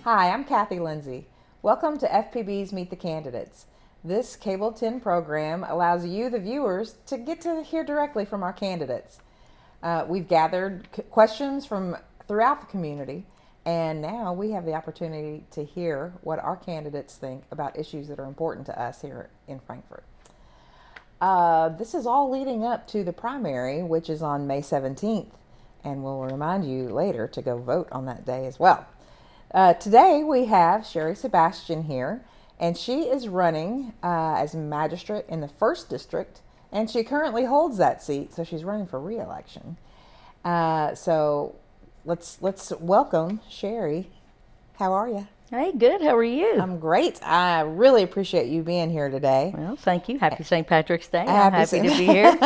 Hi, I'm Kathy Lindsay. Welcome to FPB's Meet the Candidates. This Cable 10 program allows you, the viewers, to get to hear directly from our candidates. We've gathered questions from throughout the community, and now we have the opportunity to hear what our candidates think about issues that are important to us here in Frankfort. This is all leading up to the primary, which is on May 17th, and we'll remind you later to go vote on that day as well. Today we have Sherry Sebastian here, and she is running as magistrate in the 1st District, and she currently holds that seat, so she's running for re-election. So let's welcome Sherry. How are you? Hey, good. How are you? I'm great. I really appreciate you being here today. Well, thank you. Happy St. Patrick's Day. I'm happy to be here.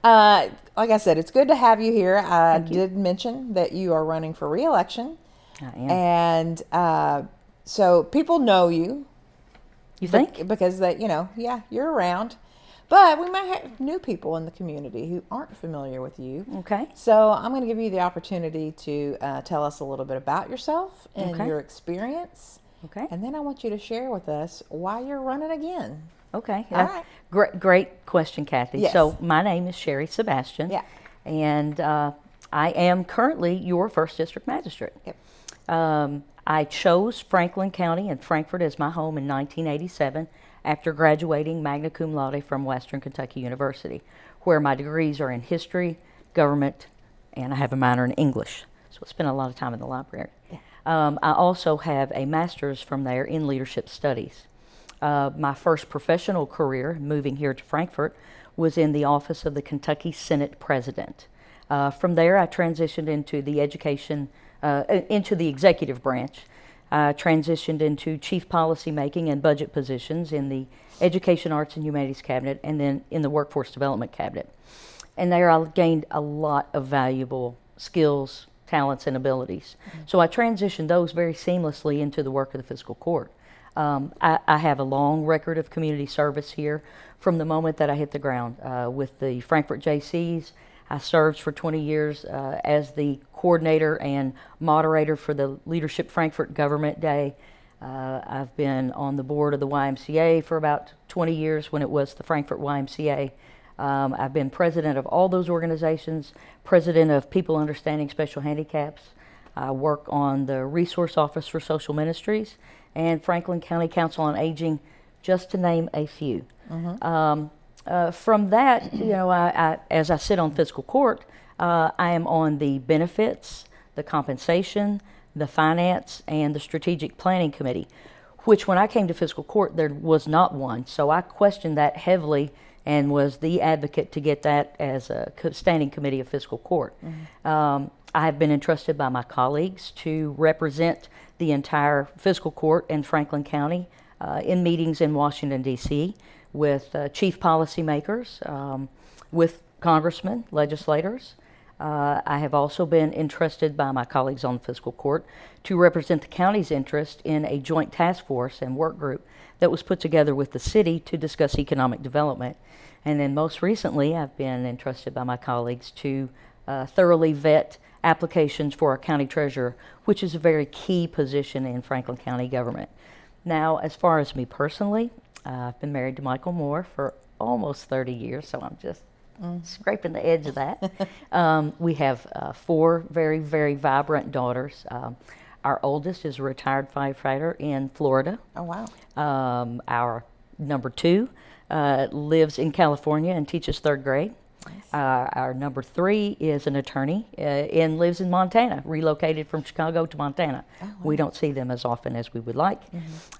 Like I said, it's good to have you here. I did mention that you are running for re-election. I am. And so people know you. You think? Because that, you're around. But we might have new people in the community who aren't familiar with you. Okay. So I'm going to give you the opportunity to tell us a little bit about yourself and your experience. Okay. And then I want you to share with us why you're running again. Okay. All right. Great question, Kathy. Yes. So my name is Sherry Sebastian. Yeah. And I am currently your 1st District Magistrate. Yep. I chose Franklin County and Frankfort as my home in 1987 after graduating magna cum laude from Western Kentucky University, where my degrees are in history, government, and I have a minor in English. So I spent a lot of time in the library. Yeah. I also have a master's from there in leadership studies. My first professional career, moving here to Frankfort, was in the office of the Kentucky Senate President. From there, I transitioned into the into the executive branch. I transitioned into chief policy making and budget positions in the Education, Arts, and Humanities Cabinet, and then in the Workforce Development Cabinet. And there I gained a lot of valuable skills, talents, and abilities. So I transitioned those very seamlessly into the work of the Fiscal Court. I have a long record of community service here from the moment that I hit the ground. With the Frankfort JCs, I served for 20 years as the coordinator and moderator for the Leadership Frankfort Government Day. I've been on the board of the YMCA for about 20 years when it was the Frankfort YMCA. I've been president of all those organizations, president of People Understanding Special Handicaps. I work on the Resource Office for Social Ministries and Franklin County Council on Aging, just to name a few. From that, as I sit on Fiscal Court, I am on the Benefits, the Compensation, the Finance, and the Strategic Planning Committee, which when I came to Fiscal Court, there was not one. So I questioned that heavily and was the advocate to get that as a standing committee of Fiscal Court. I have been entrusted by my colleagues to represent the entire Fiscal Court and Franklin County in meetings in Washington, D.C., with chief policymakers, with congressmen, legislators. I have also been entrusted by my colleagues on the Fiscal Court to represent the county's interest in a joint task force and work group that was put together with the city to discuss economic development. And then most recently, I've been entrusted by my colleagues to thoroughly vet applications for our county treasurer, which is a very key position in Franklin County government. Now, as far as me personally, I've been married to Michael Moore for almost 30 years, so I'm just scraping the edge of that. We have 4 very, very vibrant daughters. Our oldest is a retired firefighter in Florida. Oh, wow. Our number 2 lives in California and teaches 3rd grade. Our number 3 is an attorney and lives in Montana, relocated from Chicago to Montana. Oh, wow. We don't see them as often as we would like.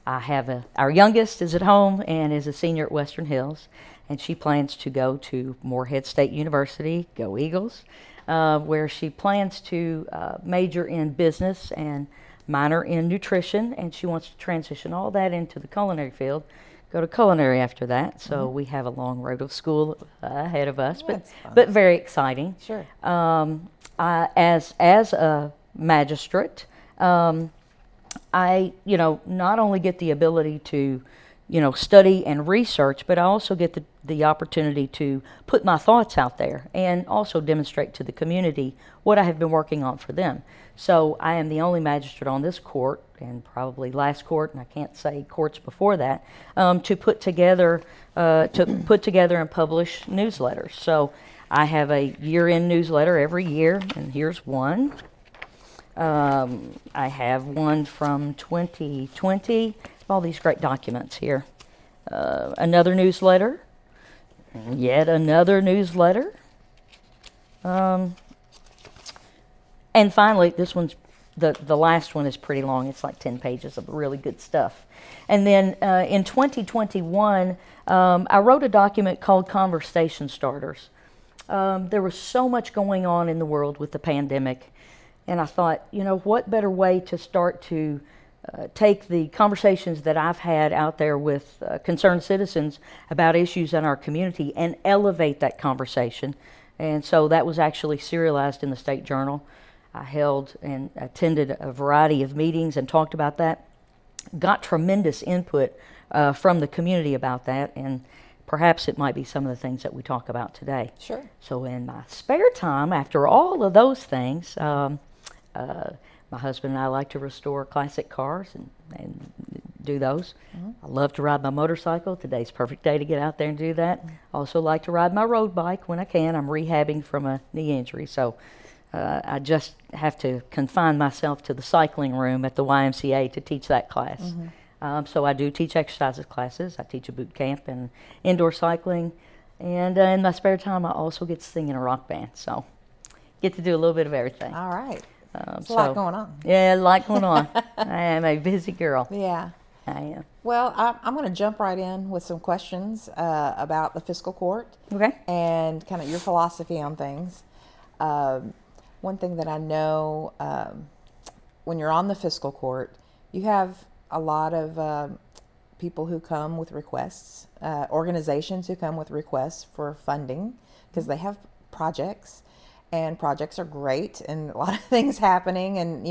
I have our youngest is at home and is a senior at Western Hills, and she plans to go to Morehead State University, go Eagles, where she plans to major in business and minor in nutrition, and she wants to transition all that into the culinary field. Go to culinary after that, so we have a long road of school ahead of us, but very exciting. Sure. As a magistrate, I not only get the ability to study and research, but I also get the opportunity to put my thoughts out there and also demonstrate to the community what I have been working on for them. So I am the only magistrate on this court, and probably last court, and I can't say courts before that, to put together and publish newsletters. So I have a year-end newsletter every year, and here's one. I have one from 2020, all these great documents here. Another newsletter, yet another newsletter. And finally, this one's, the last one is pretty long. It's like 10 pages of really good stuff. And then in 2021, I wrote a document called Conversation Starters. There was so much going on in the world with the pandemic, and I thought, what better way to start to take the conversations that I've had out there with concerned citizens about issues in our community and elevate that conversation. And so that was actually serialized in the State Journal. I held and attended a variety of meetings and talked about that. Got tremendous input from the community about that, and perhaps it might be some of the things that we talk about today. Sure. So in my spare time, after all of those things, my husband and I like to restore classic cars and do those. Mm-hmm. I love to ride my motorcycle. Today's a perfect day to get out there and do that. Mm-hmm. Also like to ride my road bike when I can. I'm rehabbing from a knee injury, so I just have to confine myself to the cycling room at the YMCA to teach that class. Mm-hmm. So I do teach exercises classes. I teach a boot camp and indoor cycling. And in my spare time, I also get to sing in a rock band. So get to do a little bit of everything. All right. There's a lot going on. Yeah, a lot going on. I am a busy girl. Yeah. I am. Well, I'm going to jump right in with some questions about the Fiscal Court. Okay. And kind of your philosophy on things. One thing that I know, when you're on the Fiscal Court, you have a lot of people who come with requests, organizations who come with requests for funding because they have projects. And projects are great, and a lot of things happening, and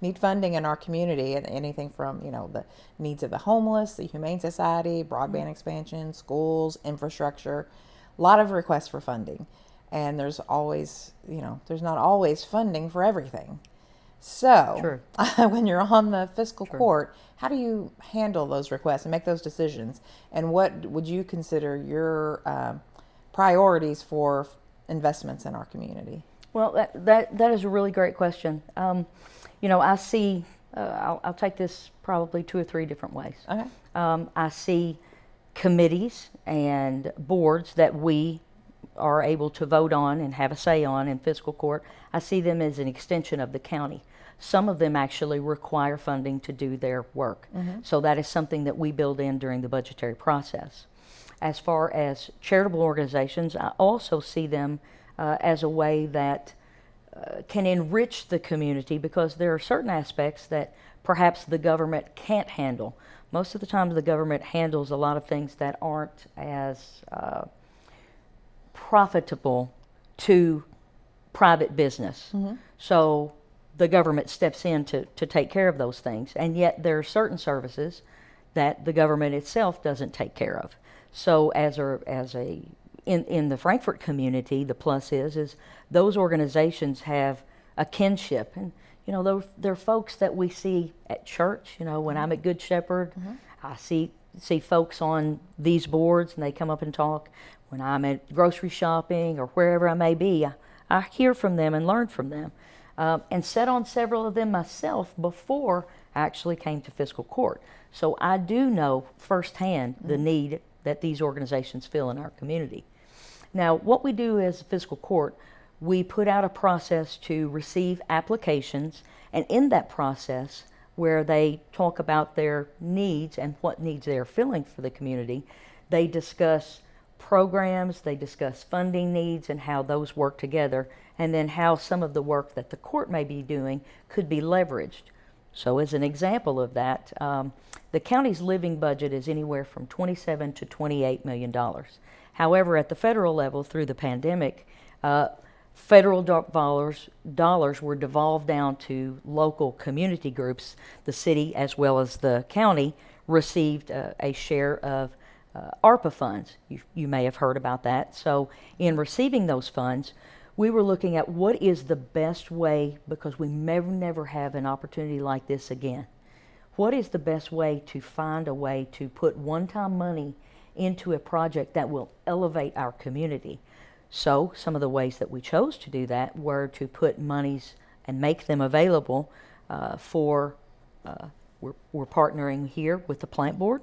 need funding in our community. And anything from the needs of the homeless, the Humane Society, broadband expansion, schools, infrastructure. A lot of requests for funding, and there's always there's not always funding for everything. So when you're on the Fiscal Court, how do you handle those requests and make those decisions? And what would you consider your priorities for investments in our community? Well, that is a really great question. I see, I'll take this probably 2 or 3 different ways. Okay. I see committees and boards that we are able to vote on and have a say on in Fiscal Court. I see them as an extension of the county. Some of them actually require funding to do their work. Mm-hmm. So that is something that we build in during the budgetary process. As far as charitable organizations, I also see them as a way that can enrich the community, because there are certain aspects that perhaps the government can't handle. Most of the time the government handles a lot of things that aren't as profitable to private business. Mm-hmm. So the government steps in to take care of those things, and yet there are certain services that the government itself doesn't take care of. So in the Frankfort community, the plus is those organizations have a kinship, and they're folks that we see at church. When I'm at Good Shepherd, mm-hmm. I see folks on these boards, and they come up and talk. When I'm at grocery shopping or wherever I may be, I hear from them and learn from them, and sat on several of them myself before I actually came to Fiscal Court. So I do know firsthand mm-hmm. the need that these organizations fill in our community. Now, what we do as a Fiscal Court, we put out a process to receive applications, and in that process, where they talk about their needs and what needs they're filling for the community, they discuss programs, they discuss funding needs and how those work together, and then how some of the work that the court may be doing could be leveraged. So as an example of that, the county's living budget is anywhere from $27 to $28 million. However, at the federal level, through the pandemic, Federal dollars were devolved down to local community groups. The city, as well as the county, received a share of ARPA funds. You may have heard about that. So in receiving those funds, we were looking at what is the best way, because we may never have an opportunity like this again. What is the best way to find a way to put one-time money into a project that will elevate our community? So some of the ways that we chose to do that were to put monies and make them available we're partnering here with the Plant Board,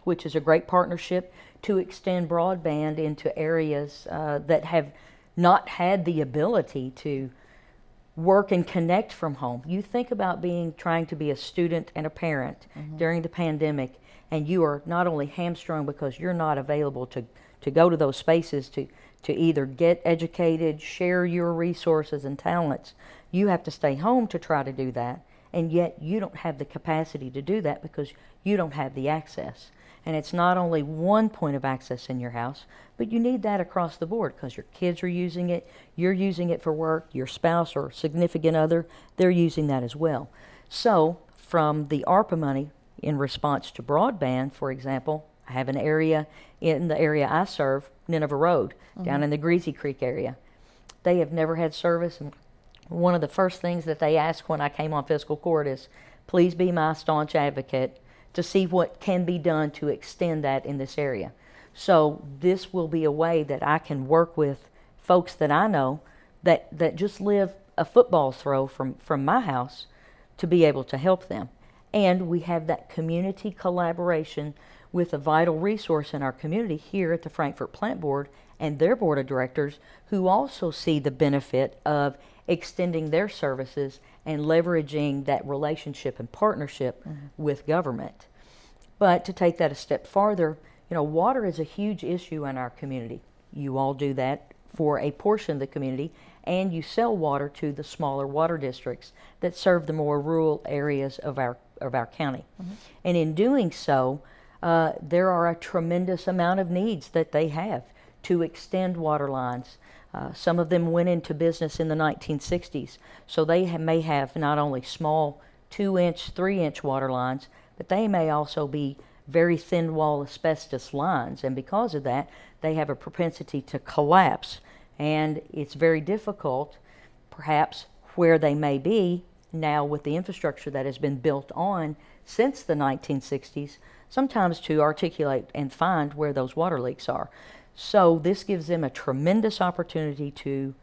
which is a great partnership to extend broadband into areas that have not had the ability to work and connect from home. You think about trying to be a student and a parent during the pandemic, and you are not only hamstrung because you're not available to go to those spaces to either get educated, share your resources and talents. You have to stay home to try to do that, and yet you don't have the capacity to do that because you don't have the access. And it's not only one point of access in your house, but you need that across the board because your kids are using it, you're using it for work, your spouse or significant other, they're using that as well. So from the ARPA money in response to broadband, for example, I have an area in the area I serve, Nineveh Road, down in the Greasy Creek area. They have never had service, and one of the first things that they asked when I came on Fiscal Court is, please be my staunch advocate to see what can be done to extend that in this area. So this will be a way that I can work with folks that I know that just live a football throw from my house to be able to help them. And we have that community collaboration with a vital resource in our community here at the Frankfort Plant Board and their board of directors, who also see the benefit of extending their services and leveraging that relationship and partnership with government. But to take that a step farther, water is a huge issue in our community. You all do that for a portion of the community, and you sell water to the smaller water districts that serve the more rural areas of our county. And in doing so, there are a tremendous amount of needs that they have to extend water lines. Some of them went into business in the 1960s, so they may have not only small 2-inch, 3-inch water lines, but they may also be very thin wall asbestos lines, and because of that, they have a propensity to collapse. And it's very difficult, perhaps where they may be now with the infrastructure that has been built on since the 1960s, sometimes to articulate and find where those water leaks are. So this gives them a tremendous opportunity to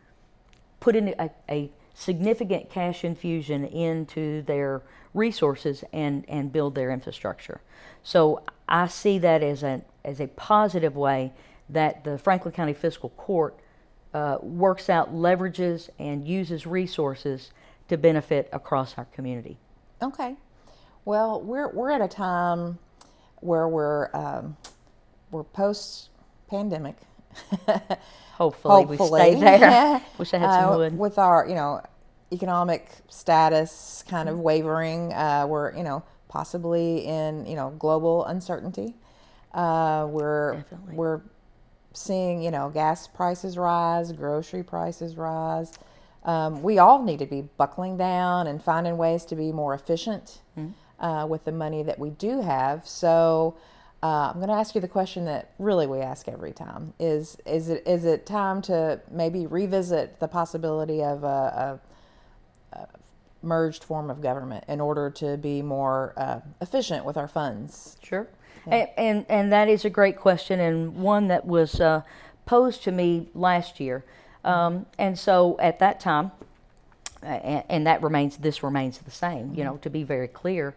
put in a significant cash infusion into their resources and build their infrastructure. So I see that as a positive way that the Franklin County Fiscal Court works out, leverages, and uses resources to benefit across our community. Okay. Well, we're at a time where we're post-pandemic. Hopefully we stay there. Wish I had some wood. With our, economic status kind of wavering, we're, possibly in, global uncertainty. We're seeing, gas prices rise, grocery prices rise. We all need to be buckling down and finding ways to be more efficient with the money that we do have. So I'm going to ask you the question that really we ask every time: is it time to maybe revisit the possibility of a merged form of government in order to be more efficient with our funds? Sure. Yeah. And that is a great question, and one that was posed to me last year. And so at that time, and this remains the same, to be very clear,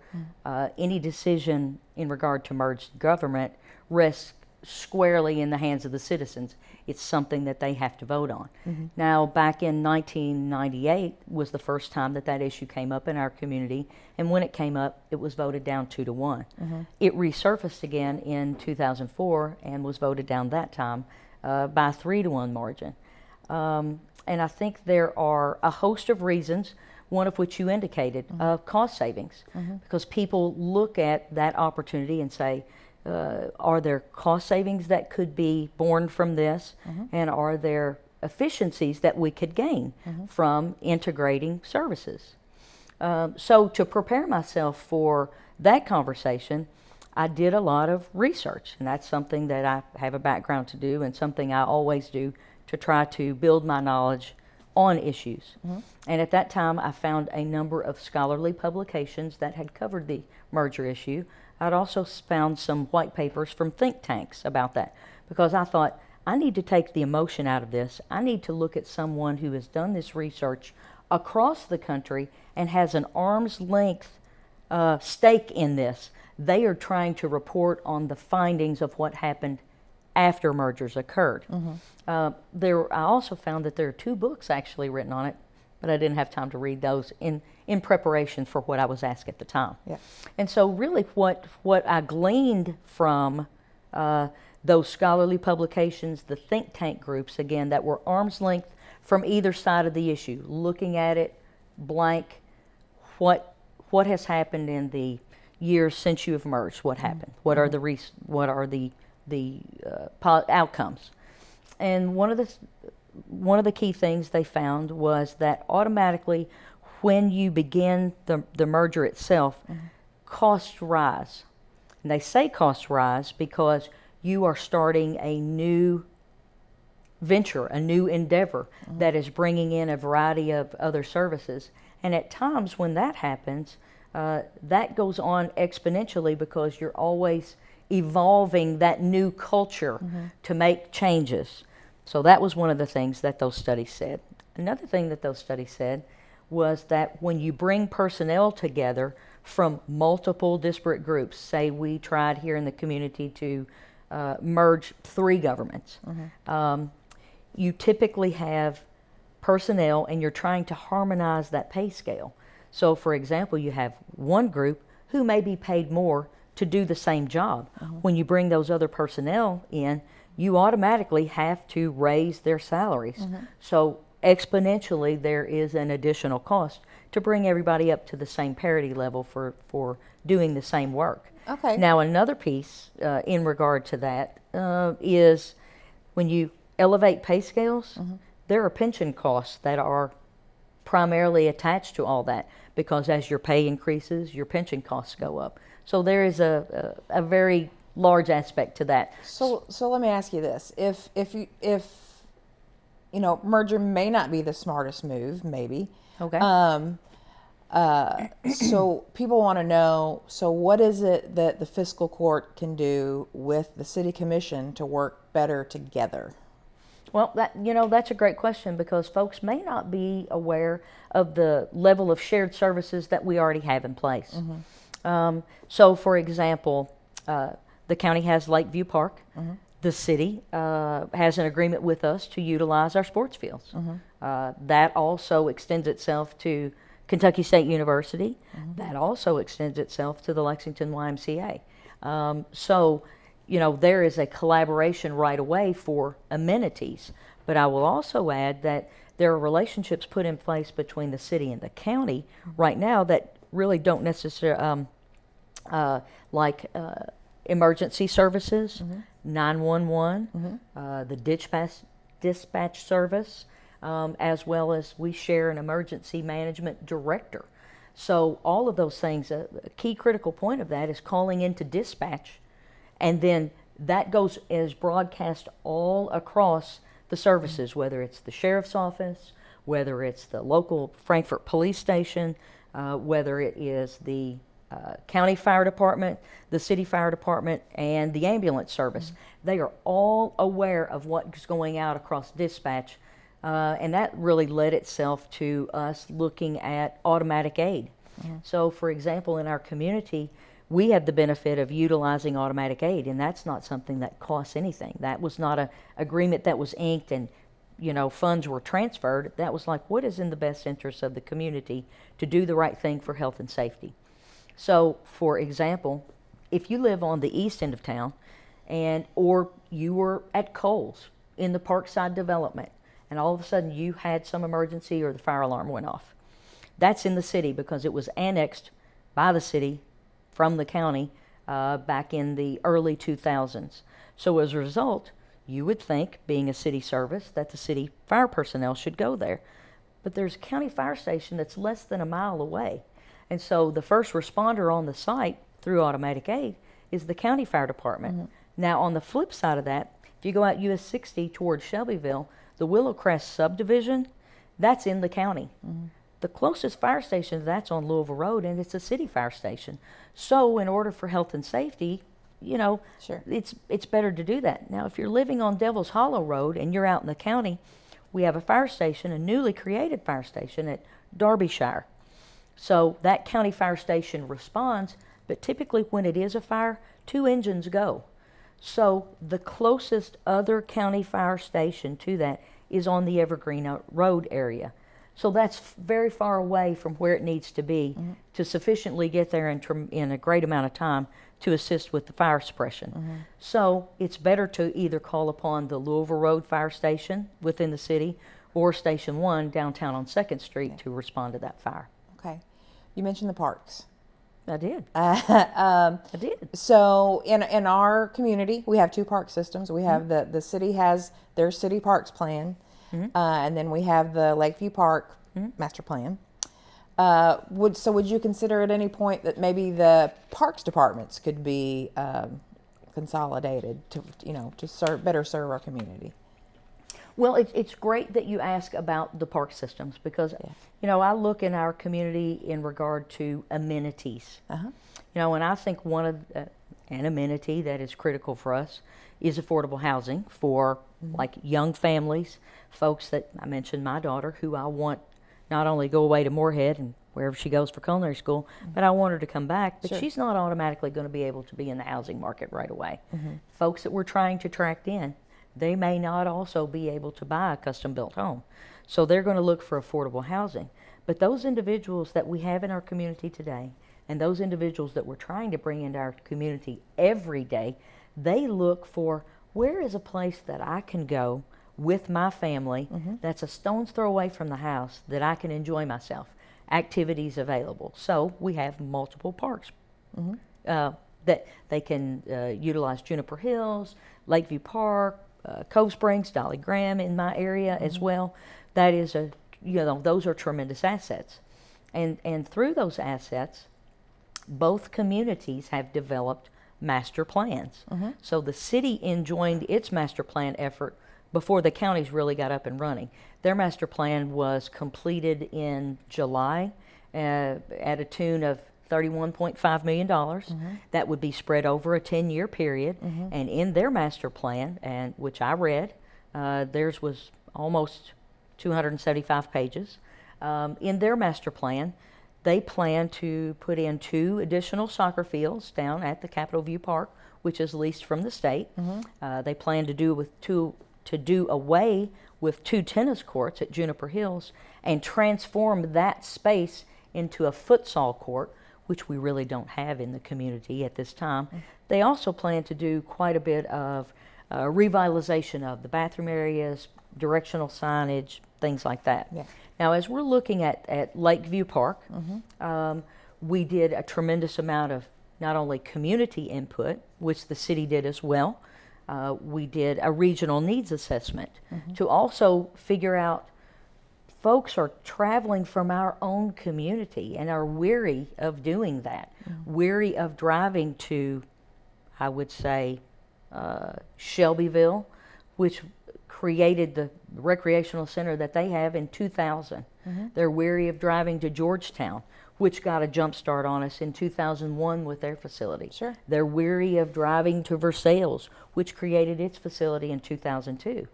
any decision in regard to merged government rests squarely in the hands of the citizens. It's something that they have to vote on. Now, back in 1998 was the first time that issue came up in our community, and when it came up, it was voted down 2-1. It resurfaced again in 2004 and was voted down that time by a 3-1 margin. And I think there are a host of reasons, one of which you indicated, cost savings, because people look at that opportunity and say, are there cost savings that could be born from this? And are there efficiencies that we could gain from integrating services. So to prepare myself for that conversation, I did a lot of research, and that's something that I have a background to do and something I always do to try to build my knowledge on issues. And at that time, I found a number of scholarly publications that had covered the merger issue. I'd also found some white papers from think tanks about that, because I thought, I need to take the emotion out of this. I need to look at someone who has done this research across the country and has an arm's length stake in this. They are trying to report on the findings of what happened after mergers occurred. I also found that there are 2 books actually written on it, but I didn't have time to read those in preparation for what I was asked at the time. Yeah. And so really what I gleaned from those scholarly publications, the think tank groups, again, that were arm's length from either side of the issue, looking at it blank, what has happened in the years since you have merged, what happened, what are the outcomes. And one of the key things they found was that automatically when you begin the merger itself, costs rise. And they say costs rise because you are starting a new venture, a new endeavor that is bringing in a variety of other services. And at times when that happens, that goes on exponentially because you're always evolving that new culture to make changes. So that was one of the things that those studies said. Another thing that those studies said was that when you bring personnel together from multiple disparate groups, say we tried here in the community to merge 3 governments, you typically have personnel and you're trying to harmonize that pay scale. So for example, you have one group who may be paid more to do the same job. When you bring those other personnel in, you automatically have to raise their salaries. So exponentially there is an additional cost to bring everybody up to the same parity level for doing the same work. Okay. Now another piece in regard to that is when you elevate pay scales, there are pension costs that are primarily attached to all that, because as your pay increases, your pension costs go up. So there is a very large aspect to that. So let me ask you this: if merger may not be the smartest move, maybe. Okay. So people want to know, so what is it that the fiscal court can do with the city commission to work better together? Well, that's a great question, because folks may not be aware of the level of shared services that we already have in place. So for example, the county has Lakeview Park. The city has an agreement with us to utilize our sports fields. That also extends itself to Kentucky State University. That also extends itself to the Lexington YMCA. So there is a collaboration right away for amenities. But I will also add that there are relationships put in place between the city and the county right now that really don't necessarily, like emergency services, 911, the dispatch service, as well as we share an emergency management director. So all of those things, a key critical point of that is calling into dispatch, and then that is broadcast all across the services, whether it's the sheriff's office, whether it's the local Frankfort police station, whether it is the county fire department, the city fire department, and the ambulance service. They are all aware of what's going out across dispatch, and that really led itself to us looking at automatic aid. So for example, in our community, we have the benefit of utilizing automatic aid, and that's not something that costs anything. That was not an agreement that was inked and funds were transferred. That was like, what is in the best interest of the community to do the right thing for health and safety? So for example, if you live on the east end of town, or you were at Kohl's in the Parkside development, and all of a sudden you had some emergency or the fire alarm went off, that's in the city because it was annexed by the city from the county back in the early 2000s. So as a result, You would think, being a city service, that the city fire personnel should go there. But there's a county fire station that's less than a mile away. And so the first responder on the site through automatic aid is the county fire department. Now, on the flip side of that, if you go out US 60 towards Shelbyville, the Willow Crest subdivision, that's in the county. The closest fire station to that's on Louisville Road, and it's a city fire station. So in order for health and safety, you know, Sure. it's better to do that. Now, if you're living on Devil's Hollow Road and you're out in the county, we have a fire station, a newly created fire station at Derbyshire. So that county fire station responds, but typically when it is a fire, 2 engines go. So the closest other county fire station to that is on the Evergreen Road area. So that's very far away from where it needs to be to sufficiently get there in a great amount of time to assist with the fire suppression. So it's better to either call upon the Louisville Road Fire Station within the city or Station 1 downtown on 2nd Street to respond to that fire. Okay. You mentioned the parks. I did. I did. So in our community, we have 2 park systems. We have the city has their city parks plan, and then we have the Lakeview Park master plan. Would you consider at any point that maybe the parks departments could be consolidated to better serve our community? Well, it's great that you ask about the park systems because, I look in our community in regard to amenities. And I think one of an amenity that is critical for us is affordable housing for like young families, folks that I mentioned, my daughter, who I want not only go away to Moorhead and wherever she goes for culinary school, but I want her to come back. But she's not automatically going to be able to be in the housing market right away. Folks that we're trying to attract in, they may not also be able to buy a custom-built home. So they're going to look for affordable housing. But those individuals that we have in our community today, and those individuals that we're trying to bring into our community every day, they look for, where is a place that I can go with my family that's a stone's throw away from the house that I can enjoy myself? Activities available. So we have multiple parks that they can utilize. Juniper Hills, Lakeview Park, Cove Springs, Dolly Graham in my area as well. That is those are tremendous assets. And through those assets, both communities have developed master plans. So the city enjoined its master plan effort before the counties really got up and running. Their master plan was completed in July at a tune of $31.5 million. That would be spread over a 10-year period. And in their master plan, and which I read, theirs was almost 275 pages. In their master plan, they plan to put in 2 additional soccer fields down at the Capitol View Park, which is leased from the state. They plan to do away with 2 tennis courts at Juniper Hills and transform that space into a futsal court, which we really don't have in the community at this time. They also plan to do quite a bit of revitalization of the bathroom areas, directional signage, things like that. Now, as we're looking at Lakeview Park, we did a tremendous amount of not only community input, which the city did as well. We did a regional needs assessment to also figure out, folks are traveling from our own community and are weary of doing that, weary of driving to, I would say, Shelbyville, which created the recreational center that they have in 2000. They're weary of driving to Georgetown, which got a jump start on us in 2001 with their facility. They're weary of driving to Versailles, which created its facility in 2002.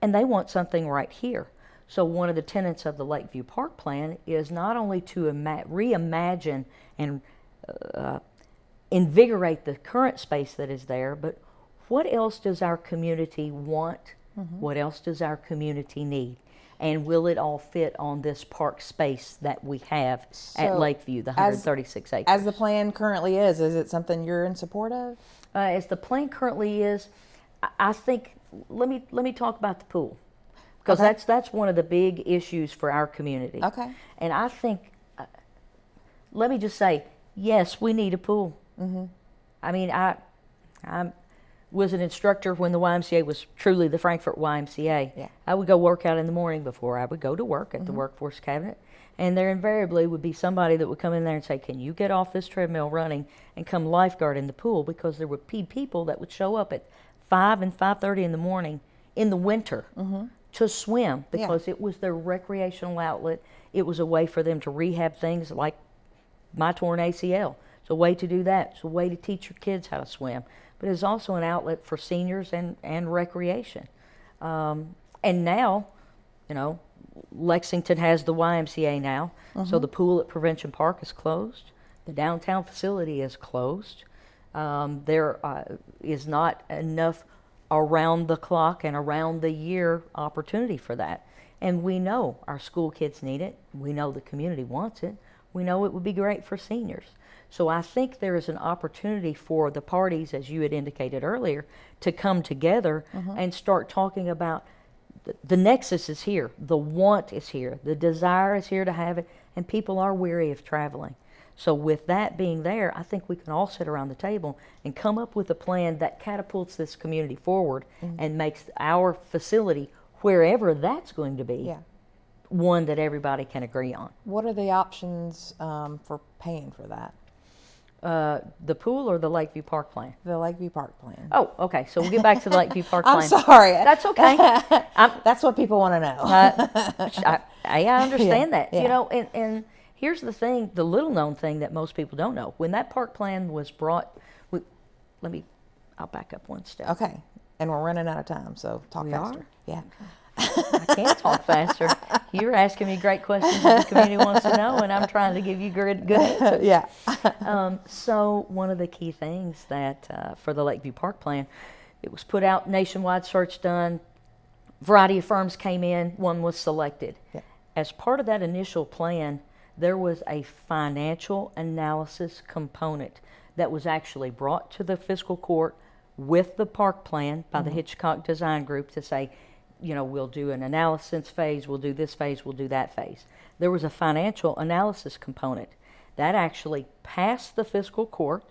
And they want something right here. So one of the tenets of the Lakeview Park plan is not only to reimagine and invigorate the current space that is there, but what else does our community want? What else does our community need? And will it all fit on this park space that we have at Lakeview, the 136 acres? As the plan currently is it something you're in support of? As the plan currently is, I think, let me talk about the pool. Because that's one of the big issues for our community. And I think, let me just say, yes, we need a pool. I mean, was an instructor when the YMCA was truly the Frankfort YMCA. Yeah. I would go work out in the morning before I would go to work at the workforce cabinet. And there invariably would be somebody that would come in there and say, can you get off this treadmill running and come lifeguard in the pool? Because there would be people that would show up at 5 and 5:30 in the morning in the winter to swim because it was their recreational outlet. It was a way for them to rehab things like my torn ACL. It's a way to do that. It's a way to teach your kids how to swim. But it's also an outlet for seniors and recreation. And now, you know, Lexington has the YMCA now, so the pool at Prevention Park is closed. The downtown facility is closed. There is not enough around the clock and around the year opportunity for that. And we know our school kids need it. We know the community wants it. We know it would be great for seniors. So I think there is an opportunity for the parties, as you had indicated earlier, to come together and start talking about the nexus is here, the want is here, the desire is here to have it, and people are weary of traveling. So with that being there, I think we can all sit around the table and come up with a plan that catapults this community forward and makes our facility, wherever that's going to be, one that everybody can agree on. What are the options for paying for that? The pool or the Lakeview Park plan? The Lakeview Park plan. Oh, okay. So we'll get back to the Lakeview Park plan. I'm sorry. That's okay. That's what people want to know. I understand that. Yeah. You know, and here's the thing, the little known thing that most people don't know. When that park plan was brought, I'll back up one step. Okay. And we're running out of time, so talk We faster. are? Yeah. I can't talk faster. You're asking me great questions that the community wants to know, and I'm trying to give you good answers. Yeah. So one of the key things that for the Lakeview Park plan, it was put out, nationwide search done, variety of firms came in, one was selected. Yeah. As part of that initial plan, there was a financial analysis component that was actually brought to the Fiscal Court with the park plan by the Hitchcock Design Group to say, you know, we'll do an analysis phase, we'll do this phase, we'll do that phase. There was a financial analysis component that actually passed the Fiscal Court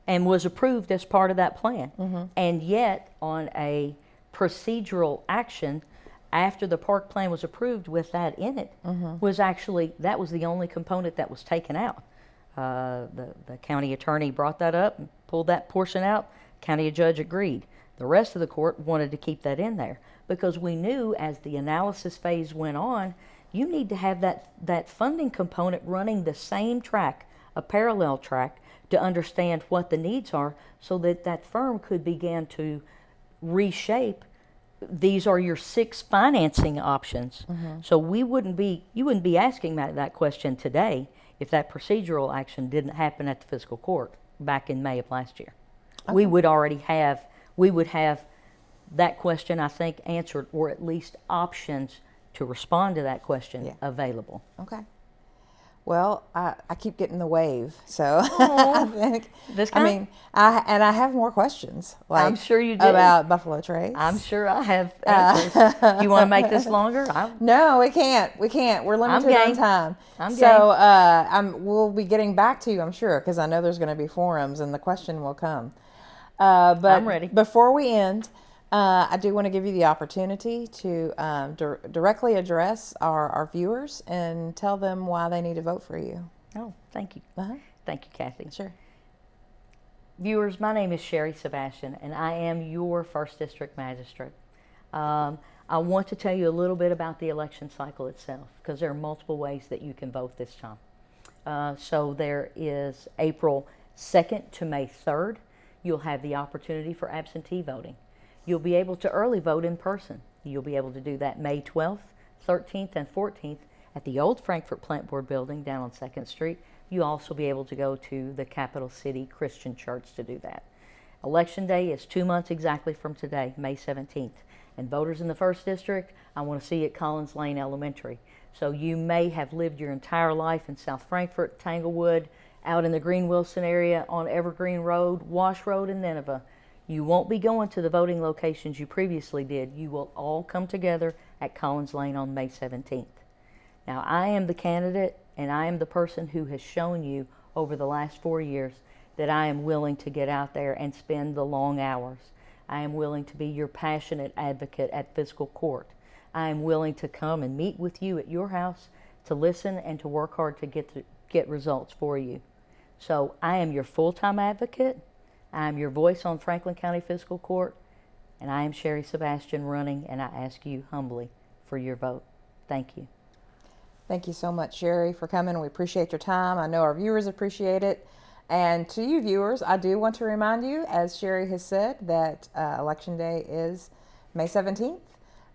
and was approved as part of that plan. And yet, on a procedural action, after the park plan was approved with that in it, was actually, that was the only component that was taken out. The county attorney brought that up and pulled that portion out. County judge agreed. The rest of the court wanted to keep that in there because we knew as the analysis phase went on, you need to have that funding component running the same track, a parallel track, to understand what the needs are so that that firm could begin to reshape. These are your 6 financing options. So you wouldn't be asking that question today if that procedural action didn't happen at the Fiscal Court back in May of last year. Okay. We would have that question, I think, answered, or at least options to respond to that question available. Okay. Well, I keep getting the wave, so I think. I have more questions. Like, I'm sure you do. About Buffalo Trace. I'm sure I have answers. Do you want to make this longer? No, we can't. We're limited on time. We'll be getting back to you, I'm sure, because I know there's going to be forums and the question will come. But I'm ready. Before we end, I do want to give you the opportunity to directly address our viewers and tell them why they need to vote for you. Oh, thank you. Thank you, Kathy. Sure. Viewers, my name is Sherry Sebastian, and I am your 1st District Magistrate. I want to tell you a little bit about the election cycle itself, because there are multiple ways that you can vote this time. So there is April 2nd to May 3rd. You'll have the opportunity for absentee voting. You'll be able to early vote in person. You'll be able to do that May 12th, 13th, and 14th at the old Frankfort Plant Board building down on 2nd Street. You'll also be able to go to the Capital City Christian Church to do that. Election Day is 2 months exactly from today, May 17th. And voters in the 1st District, I want to see you at Collins Lane Elementary. So you may have lived your entire life in South Frankfort, Tanglewood, out in the Green Wilson area on Evergreen Road, Wash Road, and Nineveh. You won't be going to the voting locations you previously did. You will all come together at Collins Lane on May 17th. Now, I am the candidate, and I am the person who has shown you over the last 4 years that I am willing to get out there and spend the long hours. I am willing to be your passionate advocate at Fiscal Court. I am willing to come and meet with you at your house to listen and to work hard to get results for you. So I am your full-time advocate. I am your voice on Franklin County Fiscal Court, and I am Sherry Sebastian running, and I ask you humbly for your vote. Thank you. Thank you so much, Sherry, for coming. We appreciate your time. I know our viewers appreciate it. And to you viewers, I do want to remind you, as Sherry has said, that Election Day is May 17th.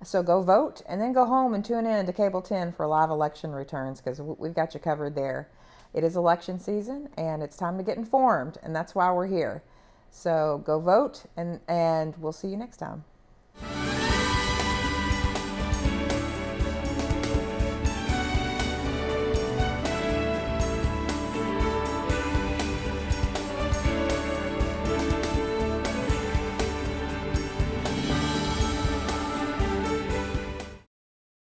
So go vote and then go home and tune in to Cable 10 for live election returns, because we've got you covered there. It is election season and it's time to get informed, and that's why we're here. So go vote, and we'll see you next time.